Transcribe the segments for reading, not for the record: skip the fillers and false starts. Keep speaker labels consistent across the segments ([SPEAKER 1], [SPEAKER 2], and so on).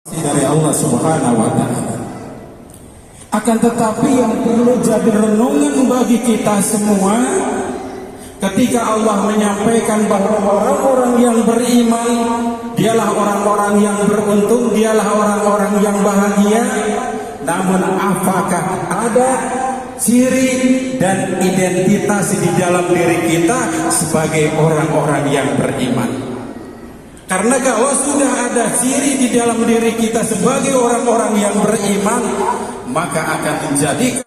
[SPEAKER 1] dari Allah Subhanahu wa Ta'ala. Akan tetapi yang perlu jadi renungan bagi kita semua, ketika Allah menyampaikan bahwa orang-orang yang beriman dialah orang-orang yang beruntung, dialah orang-orang yang bahagia. Namun apakah ada ciri dan identitas di dalam diri kita sebagai orang-orang yang beriman? Karena kalau sudah ada ciri di dalam diri kita sebagai orang-orang yang beriman, maka akan menjadi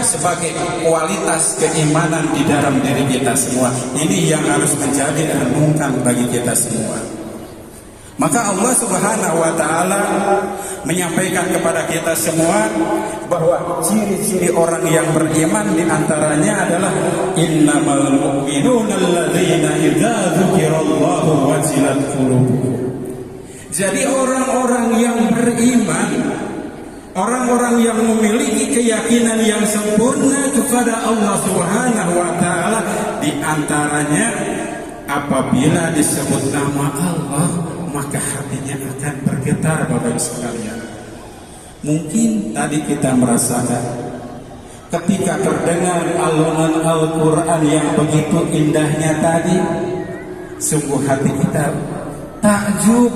[SPEAKER 1] sebagai kualitas keimanan di dalam diri kita semua. Ini yang harus menjadi renungan bagi kita semua. Maka Allah Subhanahu wa Ta'ala menyampaikan kepada kita semua bahwa ciri-ciri orang yang beriman di antaranya adalah innamal mu'minuna alladzina idza dzukirallahu wajilat qulubuhum. Jadi orang-orang yang beriman, orang-orang yang memiliki keyakinan yang sempurna kepada Allah Subhanahu wa Ta'ala, di antaranya apabila disebut nama Allah maka hatinya akan bergetar. Bapak Ibu sekalian, mungkin tadi kita merasakan ketika terdengar alunan Al-Quran yang begitu indahnya tadi, sungguh hati kita takjub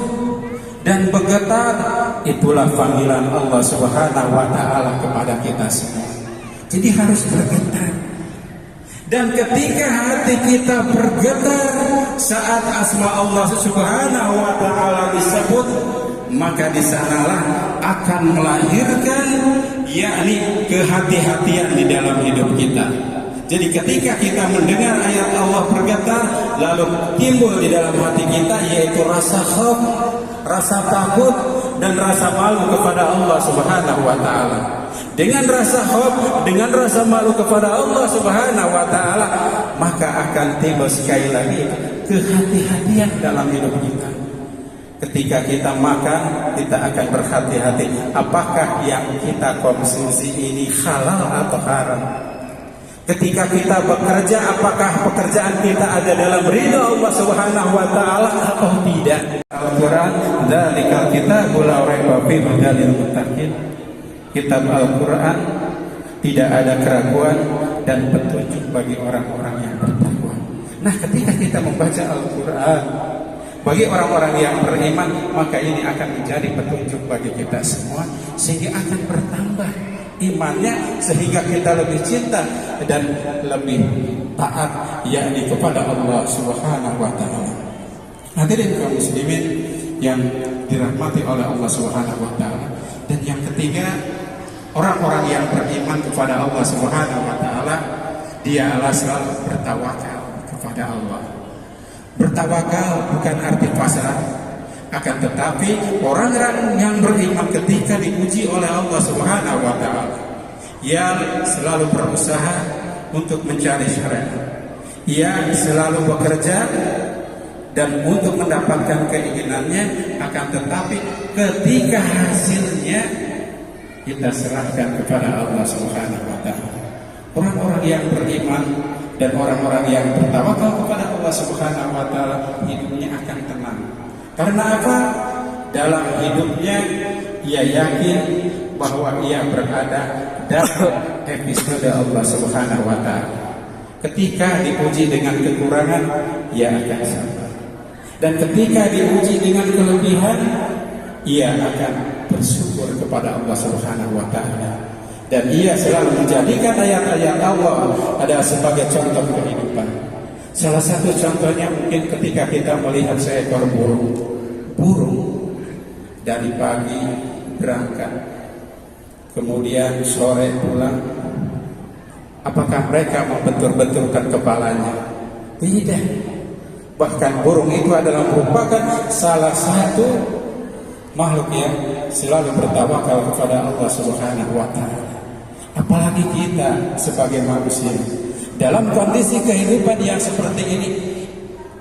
[SPEAKER 1] dan bergetar. Itulah panggilan Allah Subhanahu wa Ta'ala kepada kita semua. Jadi harus bergetar. Dan ketika hati kita bergetar saat asma Allah Subhanahu wa Ta'ala disebut, maka di sanalah akan melahirkan yakni kehati-hatian di dalam hidup kita. Jadi ketika kita mendengar ayat Allah bergetar, lalu timbul di dalam hati kita yaitu rasa khauf, rasa takut dan rasa malu kepada Allah Subhanahu wa Ta'ala. Dengan rasa khauf, dengan rasa malu kepada Allah Subhanahu wa Ta'ala, maka akan timbul sekali lagi kehati-hatian dalam hidup kita. Ketika kita makan, kita akan berhati-hati apakah yang kita konsumsi ini halal atau haram. Ketika kita bekerja, apakah pekerjaan kita ada dalam ridha Allah Subhanahu wa Ta'ala atau tidak? Al-Quran, dzalikal kitabul la raiba fihi hudal lil muttaqin. Kitab Al-Quran tidak ada keraguan dan petunjuk bagi orang-orang yang bertakwa. Nah, ketika kita membaca Al-Quran bagi orang-orang yang beriman, maka ini akan menjadi petunjuk bagi kita semua, sehingga akan bertambah imannya, sehingga kita lebih cinta dan lebih taat yakni kepada Allah Subhanahu wa Ta'ala. Hadirin kaum muslimin yang dirahmati oleh Allah Subhanahu wa Ta'ala. Dan yang ketiga, orang-orang yang beriman kepada Allah Subhanahu wa Ta'ala, dia selalu bertawakal kepada Allah. Bertawakal bukan arti pasrah, akan tetapi orang-orang yang beriman ketika diuji oleh Allah Subhanahu wa Ta'ala, ia selalu berusaha untuk mencari syariat. Ia selalu bekerja dan untuk mendapatkan keinginannya, akan tetapi ketika hasilnya kita serahkan kepada Allah Subhanahu wa Ta'ala. Orang-orang yang beriman dan orang-orang yang bertawakal kepada Allah Subhanahu wa Ta'ala, hidupnya akan tenang. Karena apa? Dalam hidupnya ia yakin bahwa ia berada dalam episode Allah Subhanahu wa Ta'ala. Ketika diuji dengan kekurangan, ia akan sabar. Dan ketika diuji dengan kelebihan, ia akan bersyukur kepada Allah Subhanahu wa Ta'ala. Dan ia selalu menjadikan ayat-ayat Allah ada sebagai contoh kehidupan. Salah satu contohnya mungkin ketika kita melihat seekor burung. Burung dari pagi berangkat, kemudian sore pulang. Apakah mereka membentur-benturkan kepalanya? Tidak. Bahkan burung itu adalah merupakan salah satu makhluk yang selalu bertawakal kepada Allah Subhanahu wa Ta'ala. Apalagi kita sebagai manusia. Dalam kondisi kehidupan yang seperti ini,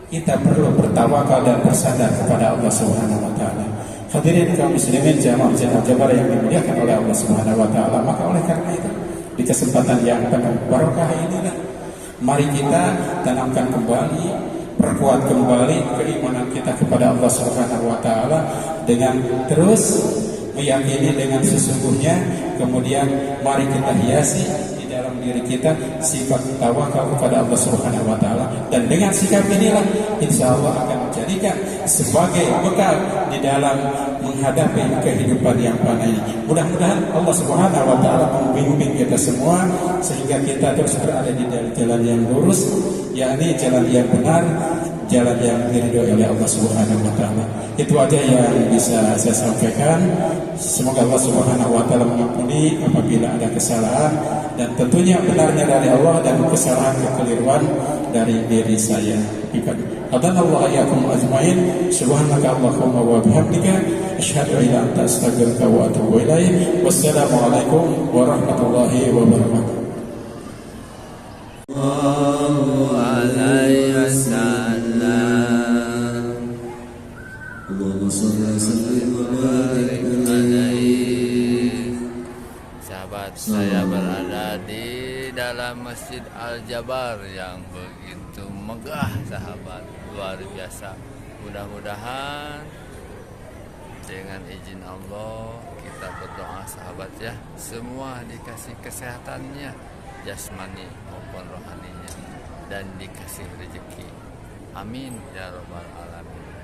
[SPEAKER 1] kita perlu bertawakal dan bersandar kepada Allah Subhanahu wa taala. Hadirin kaum muslimin jamaah Jabar yang dimuliakan oleh Allah Subhanahu wa taala, maka oleh karena itu di kesempatan yang penuh barokah inilah mari kita tanamkan kembali, perkuat kembali keimanan kita kepada Allah Subhanahu wa taala dengan terus meyakini dengan sesungguhnya, kemudian mari kita hiasi di dalam diri kita sifat tawakal kepada Allah Subhanahu wa taala, dan dengan sikap inilah insya Allah akan menjadikan sebagai bekal di dalam menghadapi kehidupan yang fana ini. Mudah-mudahan Allah Subhanahu wa taala membimbing kita semua sehingga kita terus berada di jalan yang lurus, yakni jalan yang benar, jalan yang diridhoi oleh Allah Subhanahu wa taala. Itu aja yang bisa saya sampaikan. Semoga Allah Subhanahu wa taala mengampuni apabila ada kesalahan, dan tentunya benarnya dari Allah dan kesalahan kekeliruan dari diri saya. Hadanallahu iyyakum ajmain. Subhanaka Allahumma wa bihamdika asyhadu an la ilaha illa anta astaghfiruka wa atubu ilaik. Wassalamu alaikum warahmatullahi wabarakatuh.
[SPEAKER 2] Sallallahu alaihi wasallam. Allahumma shalli wa sallim wa barik alaihi. Sahabat, saya berada di dalam Masjid Al-Jabar yang begitu megah, sahabat, luar biasa. Mudah-mudahan dengan izin Allah kita berdoa, sahabat ya, semua dikasih kesehatannya jasmani maupun rohaninya dan dikasih rezeki. Amin ya rabbal alamin.